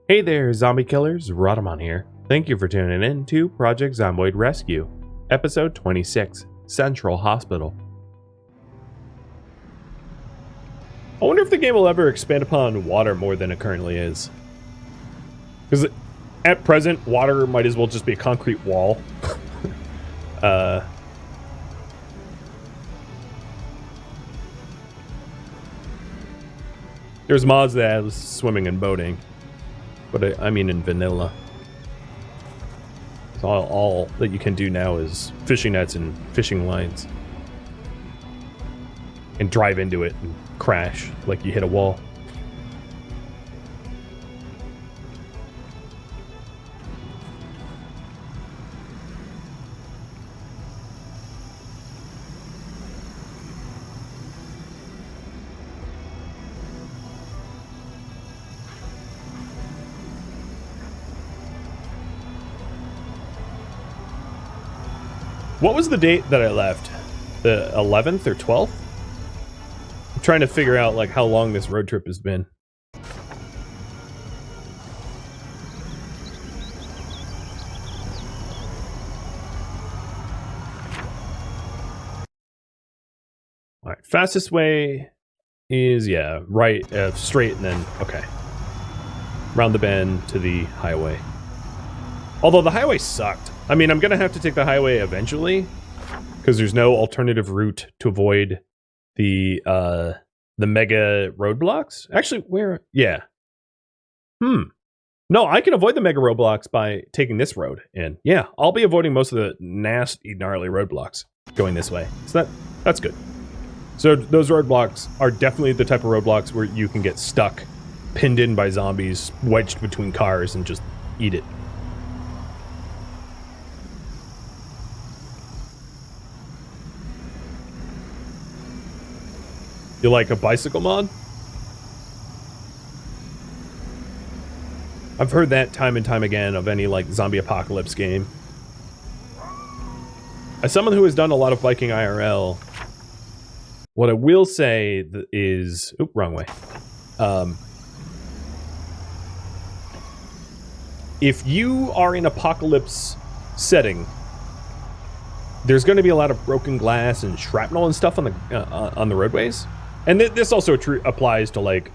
Hey there, zombie killers, Rhadamant here. Thank you for tuning in to Project Zomboid Rescue, Episode 26, Central Hospital. I wonder if the game will ever expand upon water more than it currently is. Because at present, water might as well just be a concrete wall. There's mods that have swimming and boating. But I mean in vanilla. So all that you can do now is fishing nets and fishing lines. And drive into it and crash like you hit a wall. What was the date that I left? The 11th or 12th? I'm trying to figure out like how long this road trip has been. All right, fastest way is, yeah, right, straight and then, okay. Round the bend to the highway. Although the highway sucked. I mean, I'm going to have to take the highway eventually because there's no alternative route to avoid the mega roadblocks. Actually, where? Yeah. No, I can avoid the mega roadblocks by taking this road in. Yeah, I'll be avoiding most of the nasty, gnarly roadblocks going this way. So that's good. So those roadblocks are definitely the type of roadblocks where you can get stuck, pinned in by zombies, wedged between cars, and just eat it. You like a bicycle mod? I've heard that time and time again of any like zombie apocalypse game. As someone who has done a lot of biking IRL, what I will say is, oop, wrong way. If you are in apocalypse setting, there's going to be a lot of broken glass and shrapnel and stuff on the roadways. And this also applies to like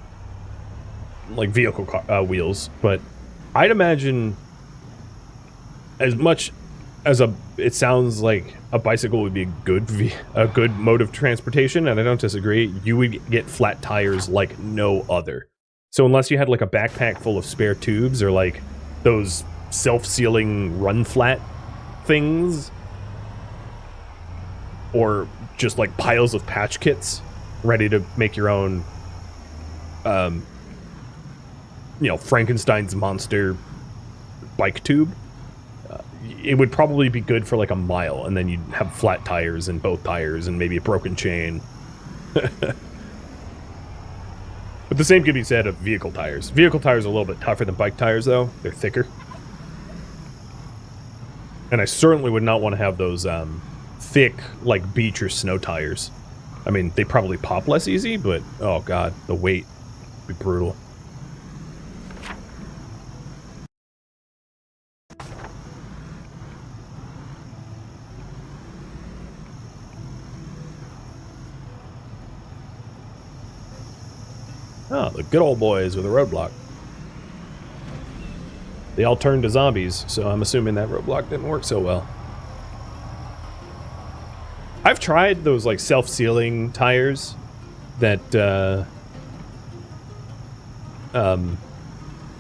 vehicle wheels, but I'd imagine as much as it sounds like a bicycle would be a good mode of transportation, and I don't disagree. You would get flat tires like no other. So unless you had like a backpack full of spare tubes or like those self-sealing run flat things, or just like piles of patch kits ready to make your own, Frankenstein's monster bike tube, it would probably be good for like a mile, and then you'd have flat tires and both tires and maybe a broken chain. But the same could be said of vehicle tires. Vehicle tires are a little bit tougher than bike tires, though. They're thicker. And I certainly would not want to have those thick, like beach or snow tires. I mean, they probably pop less easy, but oh god, the weight would be brutal. Oh, the good old boys with a roadblock. They all turned to zombies, so I'm assuming that roadblock didn't work so well. I've tried those like self-sealing tires that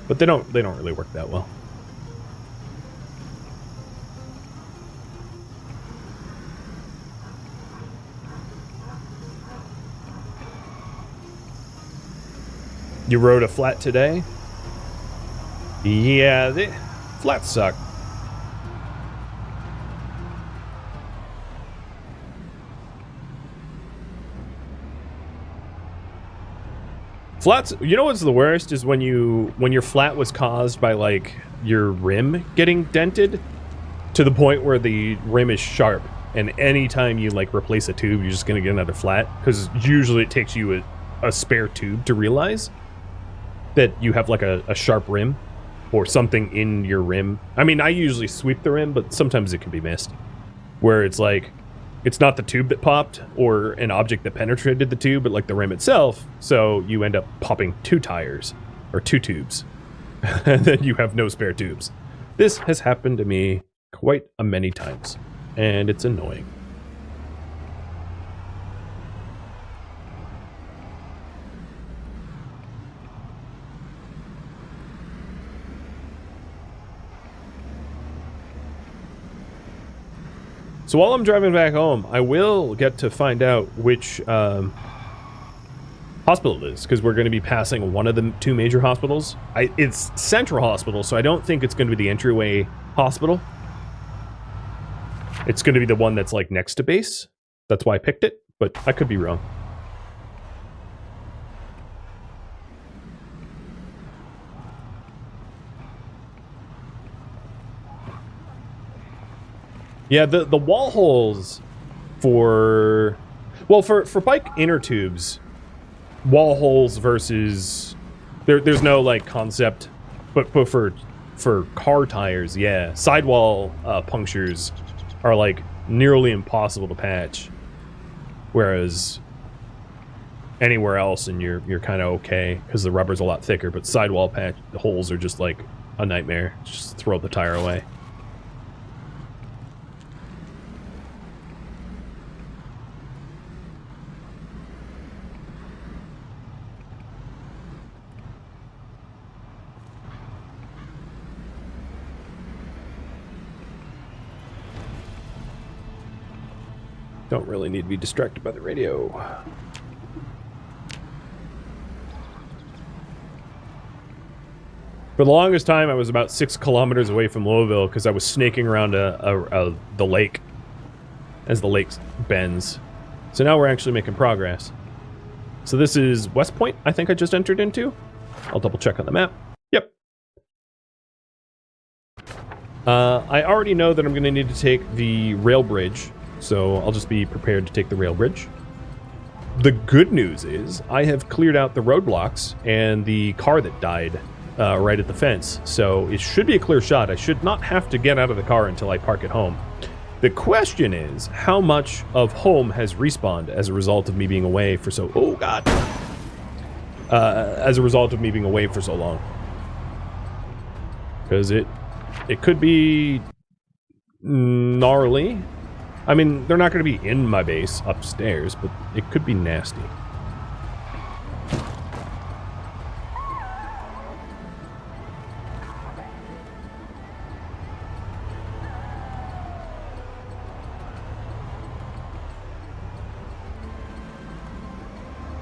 but they don't really work that well. You rode a flat today? Yeah, the flats suck. Flats, you know what's the worst is when your flat was caused by like your rim getting dented to the point where the rim is sharp, and anytime you like replace a tube, you're just gonna get another flat, because usually it takes you a spare tube to realize that you have like a sharp rim. or something in your rim. I mean, I usually sweep the rim, but sometimes it can be missed. Where it's like, it's not the tube that popped or an object that penetrated the tube, but like the rim itself. So you end up popping 2 tires or 2 tubes, and then you have no spare tubes. This has happened to me quite a many times, and it's annoying. So while I'm driving back home, I will get to find out which hospital it is, because we're going to be passing one of the 2 major hospitals. It's Central Hospital, so I don't think it's going to be the entryway hospital. It's going to be the one that's like next to base. That's why I picked it, but I could be wrong. Yeah, the wall holes for... Well, for bike inner tubes, wall holes versus... There's no, like, concept. But for car tires, yeah. Sidewall punctures are, like, nearly impossible to patch. Whereas anywhere else, and you're kind of okay, because the rubber's a lot thicker. But sidewall patch holes are just, like, a nightmare. Just throw the tire away. Don't really need to be distracted by the radio. For the longest time, I was about 6 kilometers away from Louisville because I was snaking around the lake as the lake bends. So now we're actually making progress. So this is West Point, I think I just entered into. I'll double check on the map. Yep. I already know that I'm going to need to take the rail bridge. So I'll just be prepared to take the rail bridge. The good news is I have cleared out the roadblocks and the car that died right at the fence. So it should be a clear shot. I should not have to get out of the car until I park at home. The question is, how much of home has respawned as a result of me being away for so... Oh, God. As a result of me being away for so long. Because it could be gnarly. I mean, they're not going to be in my base upstairs, but it could be nasty.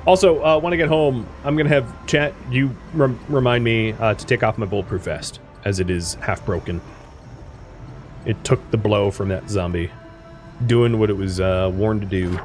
Also, when I get home, I'm going to have chat. You remind me to take off my bulletproof vest, as it is half broken. It took the blow from that zombie. Doing what it was warned to do.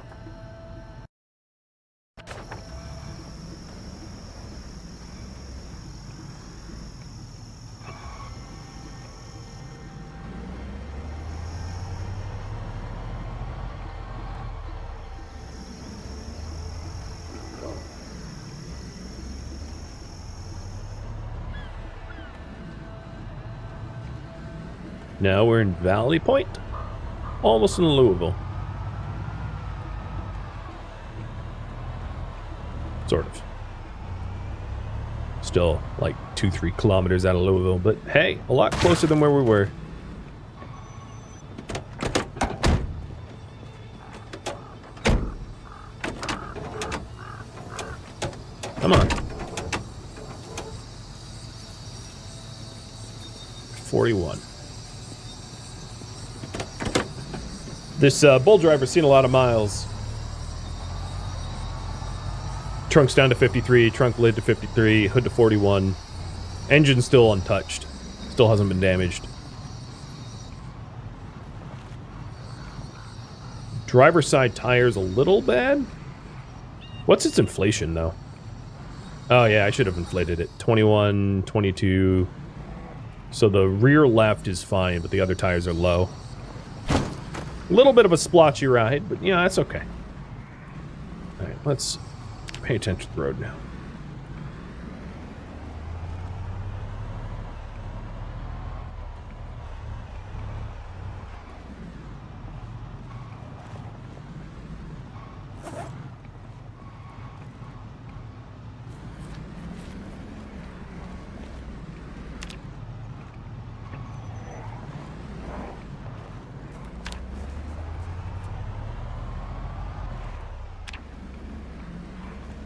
Now we're in Valley Point. Almost in Louisville. Sort of. Still like 2-3 kilometers out of Louisville, but hey, a lot closer than where we were. Come on. 41. This bull driver's seen a lot of miles. Trunk's down to 53, trunk lid to 53, hood to 41. Engine still untouched. Still hasn't been damaged. Driver's side tire's a little bad. What's its inflation, though? Oh, yeah, I should have inflated it. 21, 22. So the rear left is fine, but the other tires are low. A little bit of a splotchy ride, but yeah, that's okay. Alright, let's pay attention to the road now.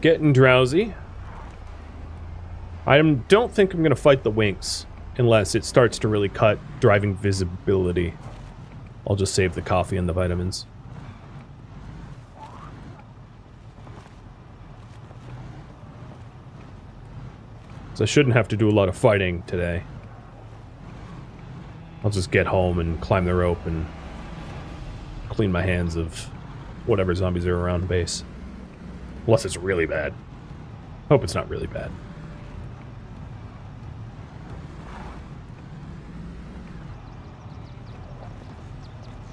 getting drowsy. I don't think I'm going to fight the Winks unless it starts to really cut driving visibility. I'll just save the coffee and the vitamins. So I shouldn't have to do a lot of fighting today. I'll just get home and climb the rope and clean my hands of whatever zombies are around base. Unless it's really bad. Hope it's not really bad.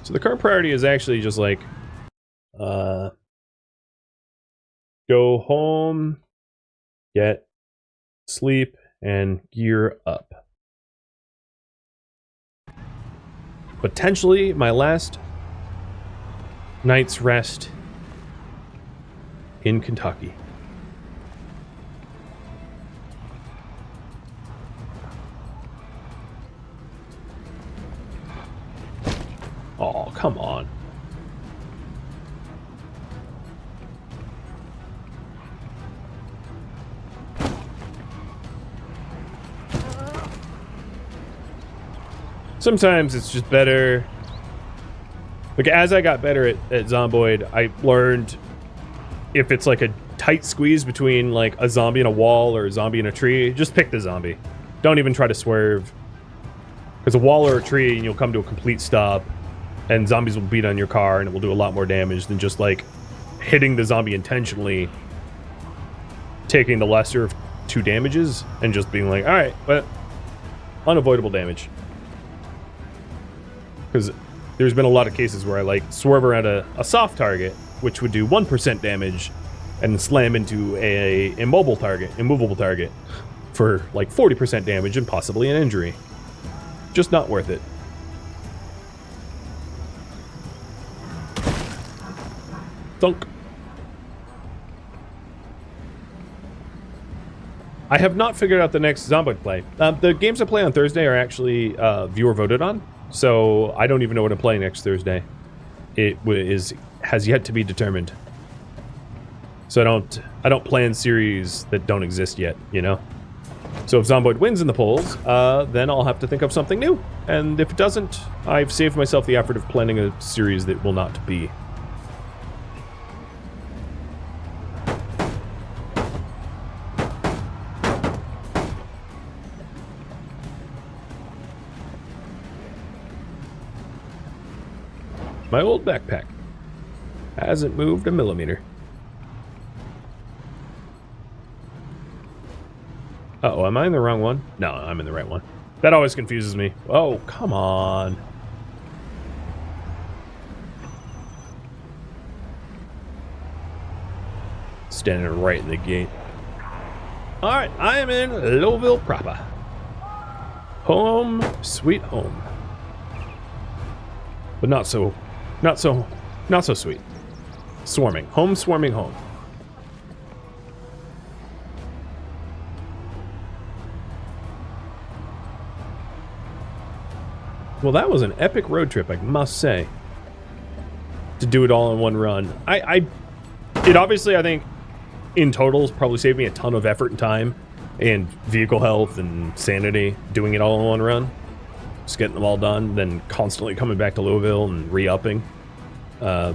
So the current priority is actually just like, go home, get sleep, and gear up. Potentially my last night's rest in Kentucky. Oh, come on. Sometimes it's just better. Like, as I got better at Zomboid, I learned if it's like a tight squeeze between like a zombie in a wall or a zombie in a tree, just pick the zombie. Don't even try to swerve. Because a wall or a tree and you'll come to a complete stop and zombies will beat on your car and it will do a lot more damage than just like hitting the zombie intentionally, taking the lesser of 2 damages and just being like, alright, but unavoidable damage. Because there's been a lot of cases where I like swerve around a soft target, which would do 1% damage, and slam into a immovable target for like 40% damage and possibly an injury. Just not worth it. Thunk. I have not figured out the next Zomboid play. The games I play on Thursday are actually viewer voted on. So I don't even know what I'm playing next Thursday. It has yet to be determined. So I don't plan series that don't exist yet, you know? So if Zomboid wins in the polls, then I'll have to think of something new. And if it doesn't, I've saved myself the effort of planning a series that will not be. My old backpack hasn't moved a millimeter. Uh-oh, am I in the wrong one? No, I'm in the right one. That always confuses me. Oh, come on. Standing right in the gate. Alright, I am in Louisville proper. Home, sweet home. But not so sweet. Swarming. Home swarming home. Well, that was an epic road trip, I must say. To do it all in one run. It obviously, I think, in total, probably saved me a ton of effort and time, and vehicle health and sanity, doing it all in one run. Just getting them all done, then constantly coming back to Louisville and re-upping. I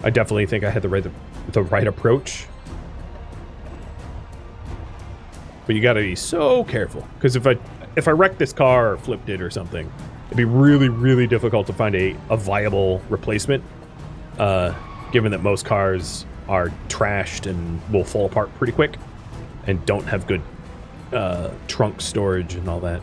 definitely think I had the right approach. But you gotta be so careful, because if I wrecked this car or flipped it or something, it'd be really, really difficult to find a viable replacement, given that most cars are trashed and will fall apart pretty quick, and don't have good trunk storage and all that.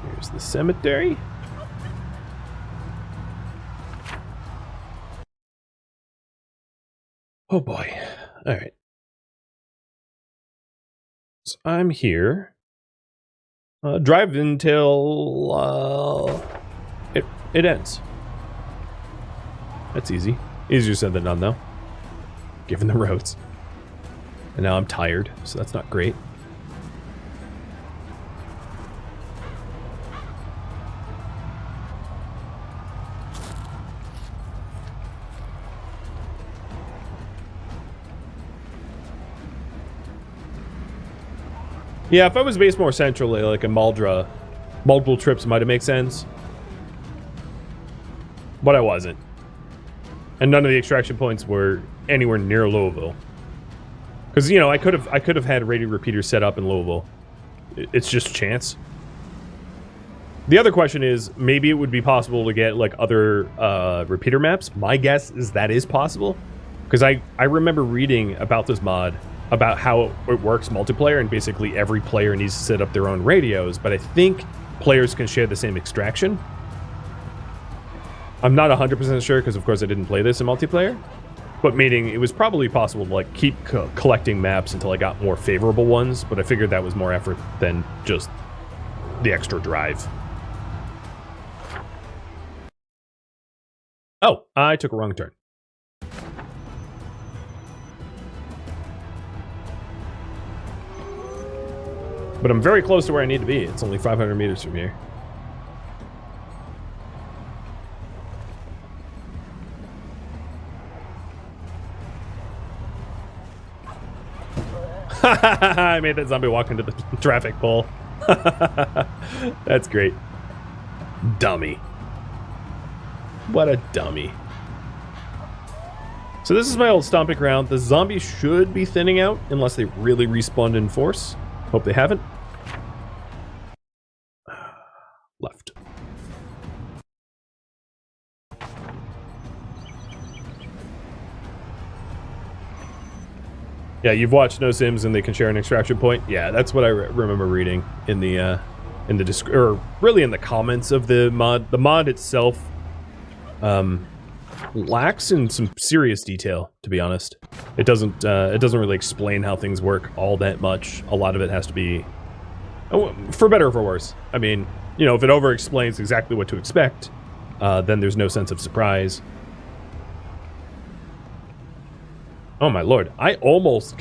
Here's the cemetery. Oh boy. All right. So I'm here. Drive until it ends. That's easy. Easier said than done, though. Given the roads. And now I'm tired, so that's not great. Yeah, if I was based more centrally, like in Maldra, multiple trips might have made sense. But I wasn't. And none of the extraction points were anywhere near Louisville. Because, you know, I could have had radio repeaters set up in Louisville. It's just chance. The other question is, maybe it would be possible to get, like, other repeater maps. My guess is that is possible. Because I remember reading about this mod, about how it works multiplayer, and basically every player needs to set up their own radios, but I think players can share the same extraction. I'm not 100% sure, because of course I didn't play this in multiplayer, but meaning it was probably possible to like keep collecting maps until I got more favorable ones, but I figured that was more effort than just the extra drive. Oh, I took a wrong turn. But I'm very close to where I need to be. It's only 500 meters from here. I made that zombie walk into the traffic pole. That's great. Dummy. What a dummy. So this is my old stomping ground. The zombies should be thinning out unless they really respawned in force. Hope they haven't. Left. Yeah, you've watched No Sims and they can share an extraction point. Yeah, that's what I remember reading in the or really in the comments of the mod. The mod itself lacks in some serious detail, to be honest. It doesn't really explain how things work all that much. A lot of it has to be, for better or for worse. I mean, you know, if it over explains exactly what to expect, then there's no sense of surprise. Oh my lord, I'm almost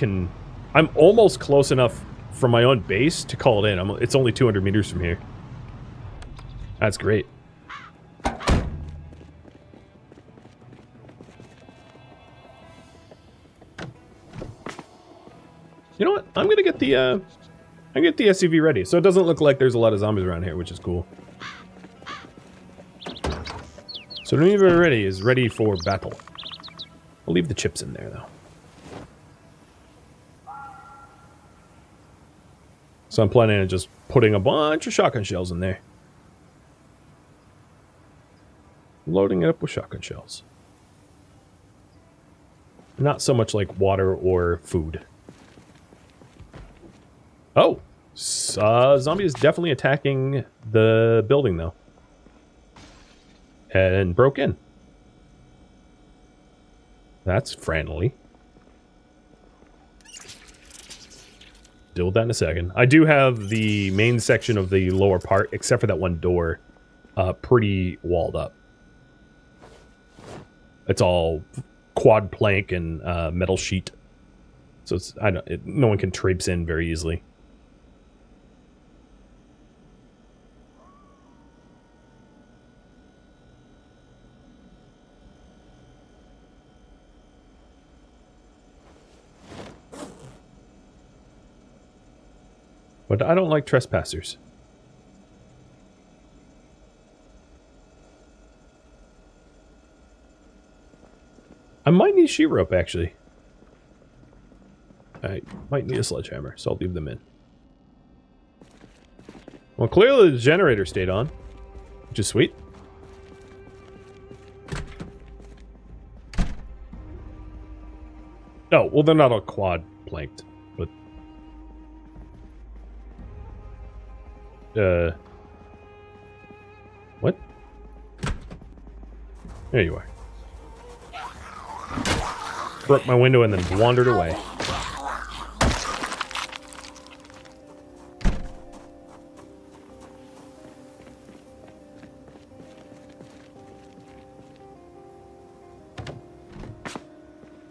close enough from my own base to call it in. It's only 200 meters from here. That's great. You know what? I'm gonna get the SUV ready, so it doesn't look like there's a lot of zombies around here, which is cool. So the Neva ready is ready for battle. I'll leave the chips in there though. So I'm planning on just putting a bunch of shotgun shells in there. Loading it up with shotgun shells. Not so much like water or food. Oh! Zombie is definitely attacking the building though. And broke in. That's friendly. Deal with that in a second. I do have the main section of the lower part, except for that one door, pretty walled up. It's all quad plank and metal sheet, so it's no one can traipse in very easily. But I don't like trespassers. I might need sheet rope, actually. I might need a sledgehammer, so I'll leave them in. Well, clearly the generator stayed on, which is sweet. Oh, well, they're not all quad planked, but... What? There you are. Broke my window and then wandered away.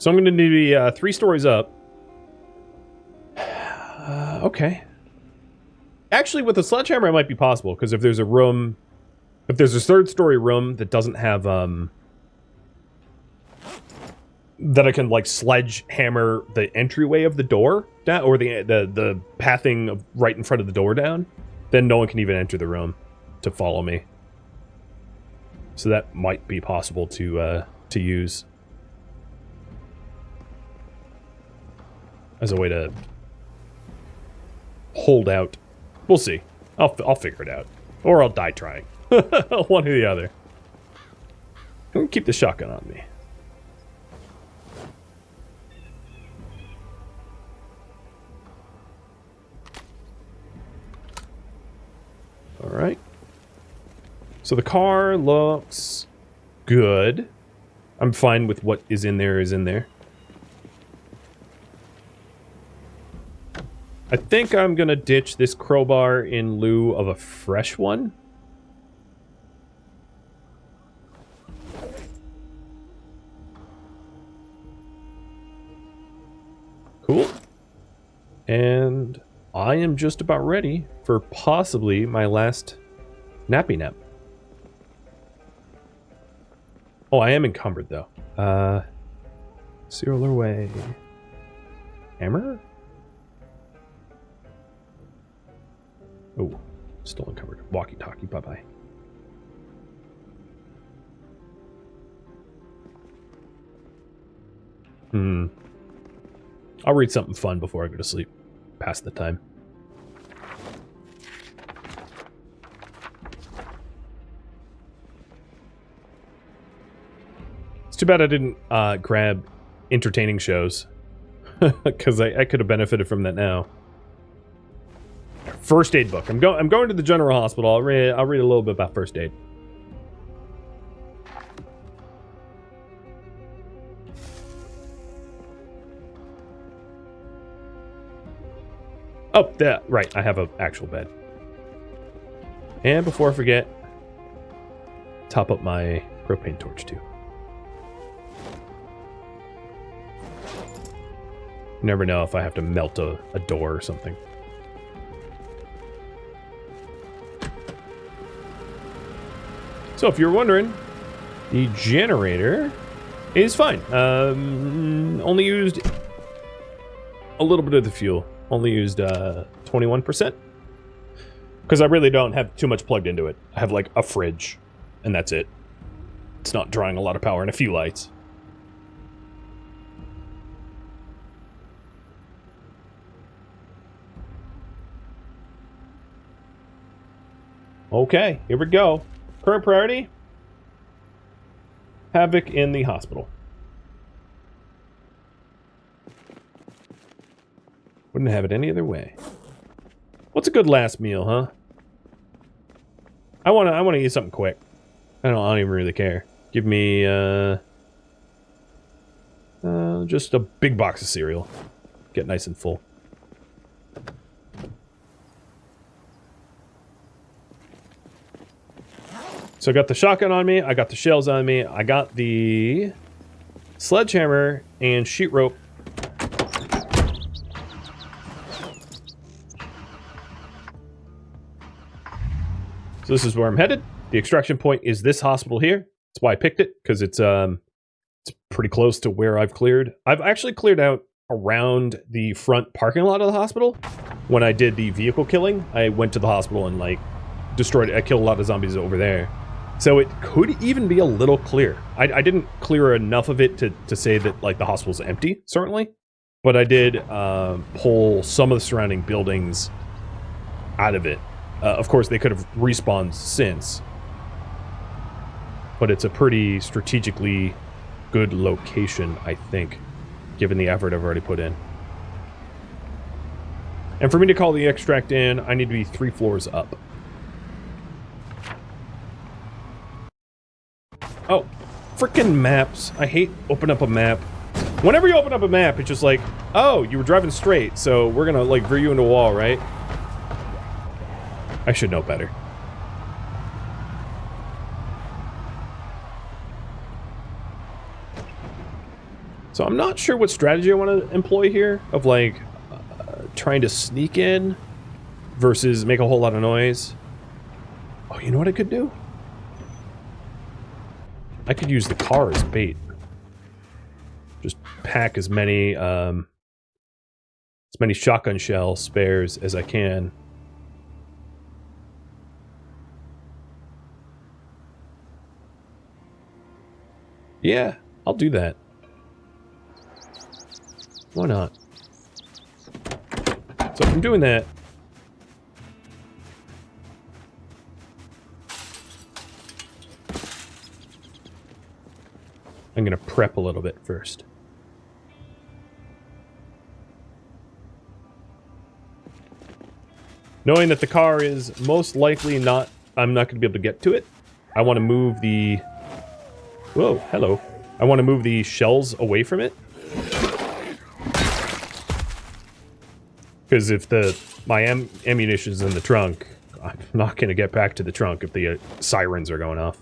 So I'm going to need to be 3 stories up. Okay. Actually, with a sledgehammer, it might be possible, because if there's a room... If there's a 3rd story room that doesn't have, that I can, like, sledgehammer the entryway of the door down, or the pathing of right in front of the door down, then no one can even enter the room to follow me. So that might be possible to use as a way to hold out. We'll see. I'll figure it out. Or I'll die trying. One or the other. I'm gonna keep the shotgun on me. Alright. So the car looks good. I'm fine with what is in there is in there. I think I'm gonna ditch this crowbar in lieu of a fresh one. Cool. And I am just about ready for possibly my last nappy nap. Oh, I am encumbered though. Serial away. Hammer? Oh, still encumbered. Walkie-talkie, bye-bye. I'll read something fun before I go to sleep. Past the time. It's too bad I didn't grab entertaining shows. Because I could have benefited from that now. First aid book. I'm going to the general hospital. I'll read a little bit about first aid. Oh, right. I have an actual bed. And before I forget, top up my propane torch too. You never know if I have to melt a door or something. So if you're wondering, the generator is fine. Only used a little bit of the fuel. Only used 21%. Because I really don't have too much plugged into it. I have like a fridge, and that's it. It's not drawing a lot of power and a few lights. Okay, here we go. Current priority? Havoc in the hospital. Wouldn't have it any other way. What's a good last meal, huh? I wanna eat something quick. I don't even really care. Give me just a big box of cereal. Get nice and full. So I got the shotgun on me, I got the shells on me, I got the sledgehammer and sheet rope. So this is where I'm headed. The extraction point is this hospital here. That's why I picked it, because it's pretty close to where I've cleared. I've actually cleared out around the front parking lot of the hospital. When I did the vehicle killing, I went to the hospital and like destroyed it. I killed a lot of zombies over there. So it could even be a little clear. I didn't clear enough of it to say that like the hospital's empty, certainly. But I did pull some of the surrounding buildings out of it. Of course, they could have respawned since. But it's a pretty strategically good location, I think, given the effort I've already put in. And for me to call the extract in, I need to be 3 floors up. Oh, frickin' maps. I hate open up a map. Whenever you open up a map, it's just like, oh, you were driving straight, so we're gonna, like, veer you into a wall, right? I should know better. So I'm not sure what strategy I want to employ here of like trying to sneak in versus make a whole lot of noise. Oh, you know what I could do? I could use the car as bait. Just pack as many shotgun shell spares as I can. Yeah, I'll do that. Why not? So if I'm doing that, I'm gonna prep a little bit first. Knowing that the car is most likely not, I'm not gonna be able to get to it, I want to move the... Whoa, hello. I want to move the shells away from it. Because if my ammunition's in the trunk, I'm not going to get back to the trunk if the sirens are going off.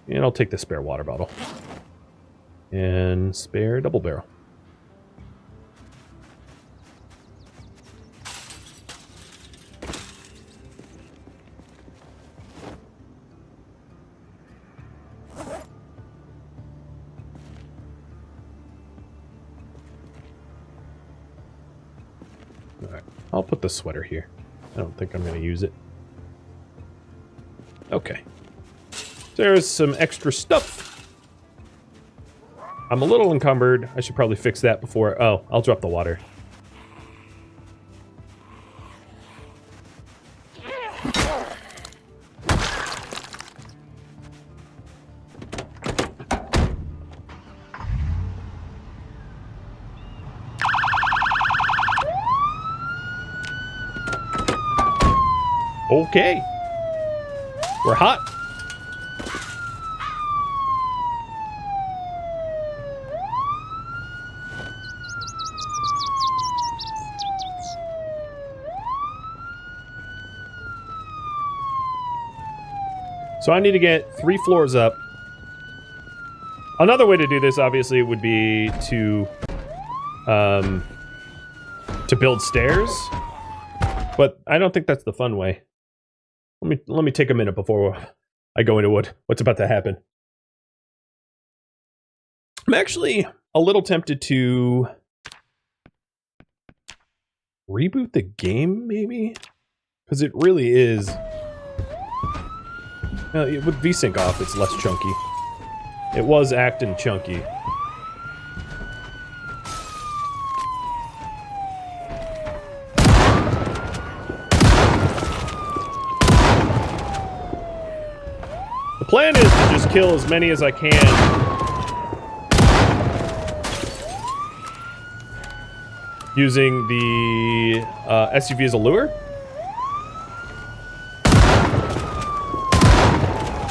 And I'll take the spare water bottle. And spare double barrel. Alright, I'll put the sweater here. I don't think I'm going to use it. Okay. There's some extra stuff. I'm a little encumbered. I should probably fix that before... Oh, I'll drop the water. Okay. We're hot. So I need to get 3 floors up. Another way to do this, obviously, would be to build stairs. But I don't think that's the fun way. Let me take a minute before I go into what's about to happen. I'm actually a little tempted to reboot the game, maybe? Because it really is... with VSync off, it's less chunky. It was acting chunky. The plan is to just kill as many as I can. Using the SUV as a lure.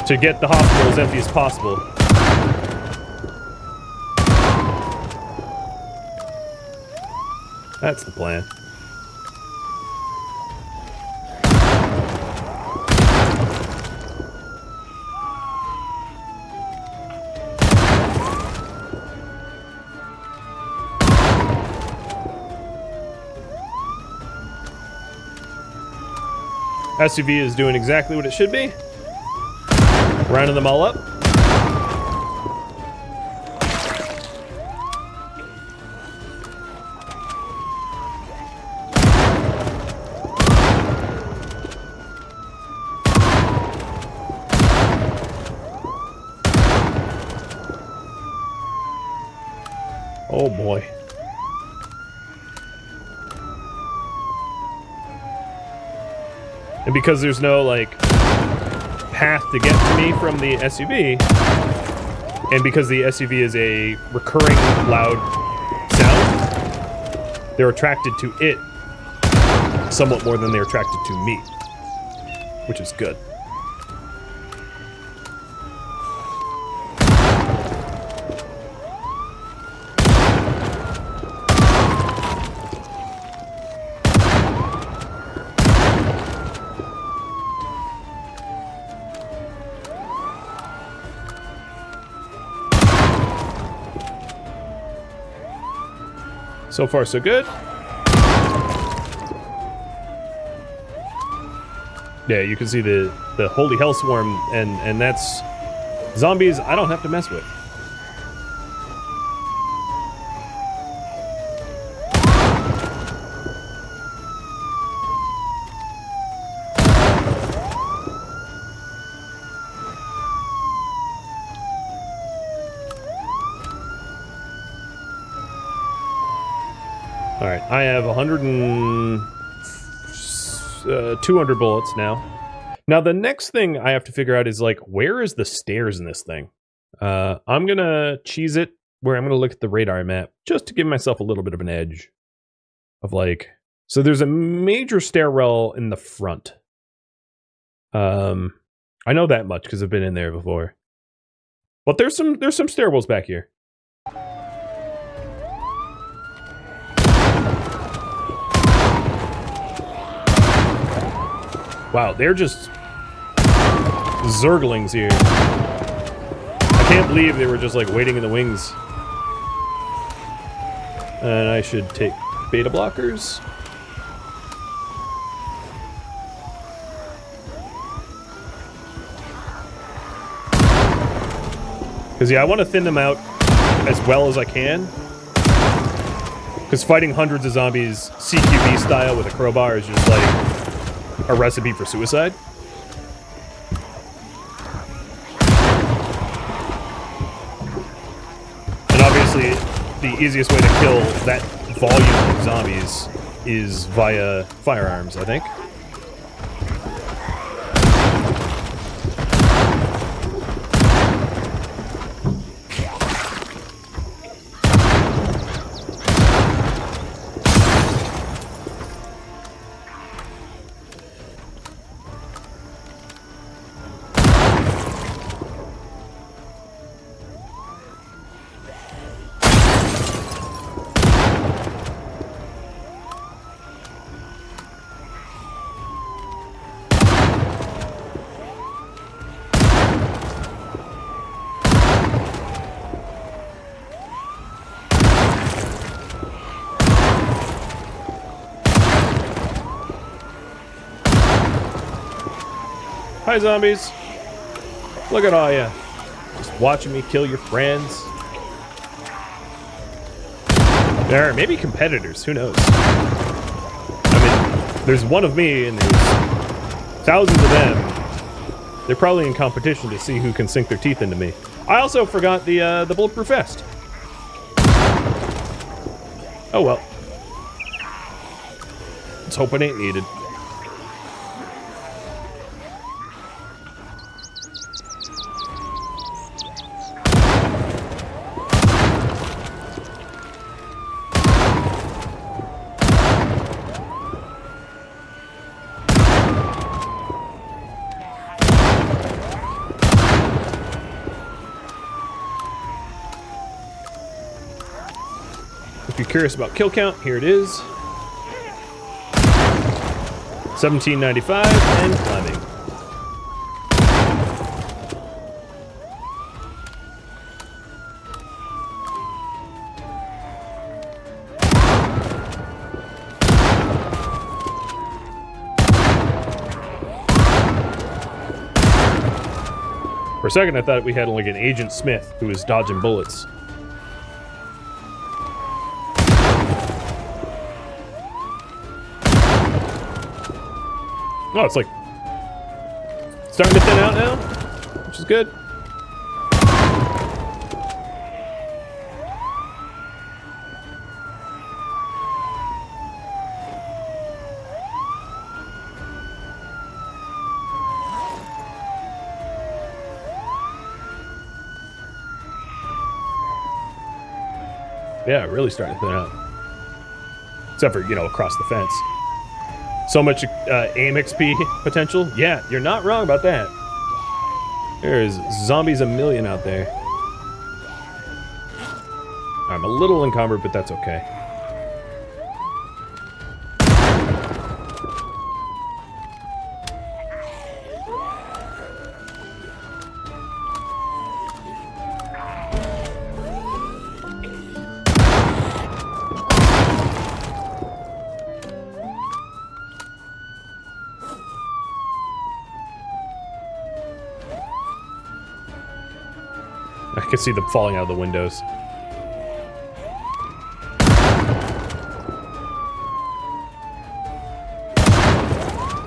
To get the hospital as empty as possible. That's the plan. SUV is doing exactly what it should be. Rounding them all up. Oh boy. And because there's no, like, path to get to me from the SUV, and because the SUV is a recurring loud sound, they're attracted to it somewhat more than they're attracted to me, which is good. So far, so good. Yeah, you can see the holy hell swarm, and that's zombies I don't have to mess with. All right, I have 200 bullets now. Now, the next thing I have to figure out is, like, where is the stairs in this thing? I'm gonna cheese it where I'm gonna look at the radar map just to give myself a little bit of an edge of, like, so there's a major stairwell in the front. I know that much because I've been in there before. But there's some stairwells back here. Wow, they're just zerglings here. I can't believe they were just like waiting in the wings. And I should take beta blockers. Because yeah, I want to thin them out as well as I can. Because fighting hundreds of zombies CQB style with a crowbar is just like a recipe for suicide. And obviously, the easiest way to kill that volume of zombies is via firearms, I think. Hi, zombies. Look at all ya. Just watching me kill your friends. Or maybe competitors, who knows? I mean, there's one of me and there's thousands of them. They're probably in competition to see who can sink their teeth into me. I also forgot the bulletproof vest. Oh well. Let's hope it ain't needed. If you're curious about kill count, here it is. 1795 and climbing. For a second, I thought we had like an Agent Smith who was dodging bullets. Oh, it's like starting to thin out now, which is good. Yeah, really starting to thin out. Except for, you know, across the fence. So much aim XP potential. Yeah, you're not wrong about that. There's zombies a million out there. I'm a little encumbered, but that's okay. I can see them falling out of the windows.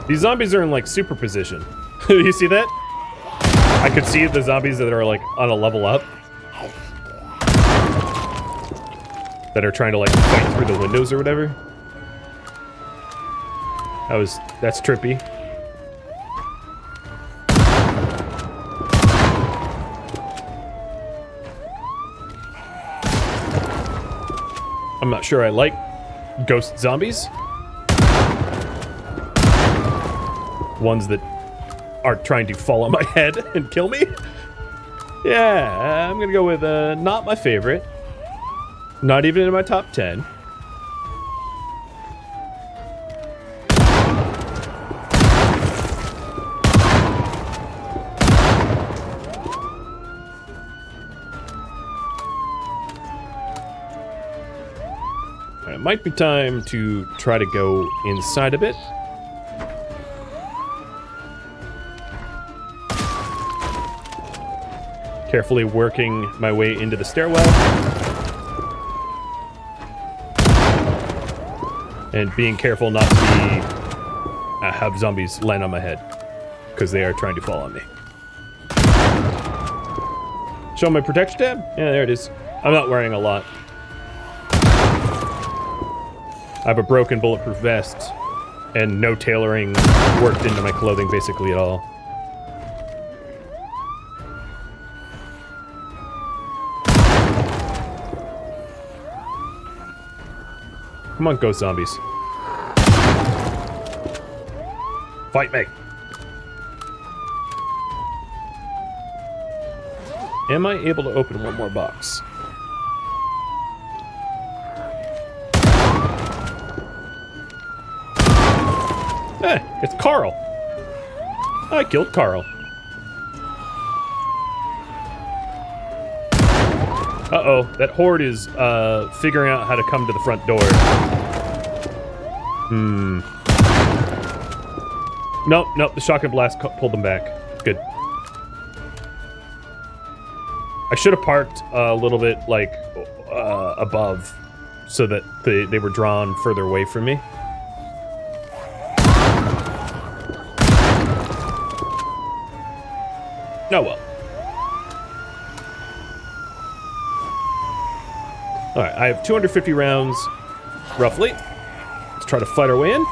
These zombies are in like superposition. You see that? I could see the zombies that are like on a level up. That are trying to like fight through the windows or whatever. That's trippy. I'm not sure I like ghost zombies. Ones that are trying to fall on my head and kill me. Yeah, I'm gonna go with not my favorite. Not even in my top 10. It might be time to try to go inside a bit. Carefully working my way into the stairwell. And being careful not to have zombies land on my head. Because they are trying to fall on me. Show my protection tab? Yeah, there it is. I'm not wearing a lot. I have a broken bulletproof vest. And no tailoring worked into my clothing basically at all. Come on, ghost zombies. Fight me. Am I able to open one more box? Hey, it's Carl. I killed Carl. Uh-oh, that horde is figuring out how to come to the front door. Nope, the shotgun blast pulled them back. Good. I should have parked a little bit, like, above, so that they were drawn further away from me. Oh well. Alright, I have 250 rounds, roughly. Let's try to fight our way in.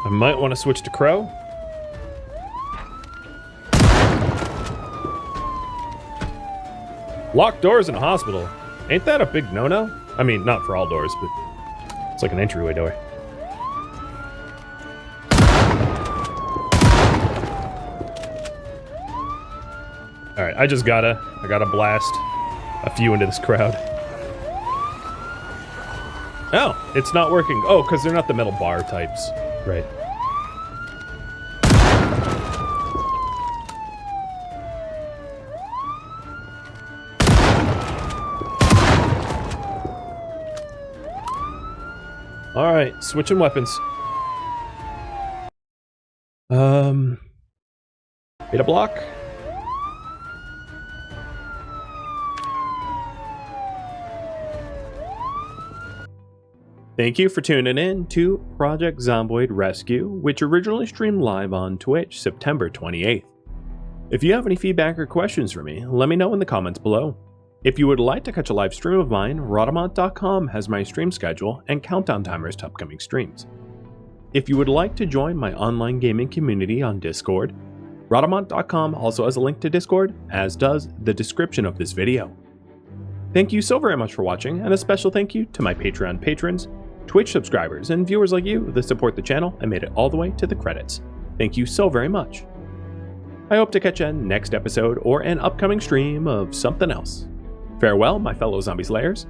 I might want to switch to Crow. Locked doors in a hospital. Ain't that a big no-no? I mean, not for all doors, but it's like an entryway door. Alright, I gotta blast a few into this crowd. Oh, it's not working. Oh, because they're not the metal bar types. Right. Alright, switching weapons. Beta block. Thank you for tuning in to Project Zomboid Rescue, which originally streamed live on Twitch September 28th. If you have any feedback or questions for me, let me know in the comments below. If you would like to catch a live stream of mine, Rhadamant.com has my stream schedule and countdown timers to upcoming streams. If you would like to join my online gaming community on Discord, Rhadamant.com also has a link to Discord, as does the description of this video. Thank you so very much for watching, and a special thank you to my Patreon patrons, Twitch subscribers, and viewers like you that support the channel and made it all the way to the credits. Thank you so very much. I hope to catch you in next episode or an upcoming stream of something else. Farewell, my fellow zombie slayers.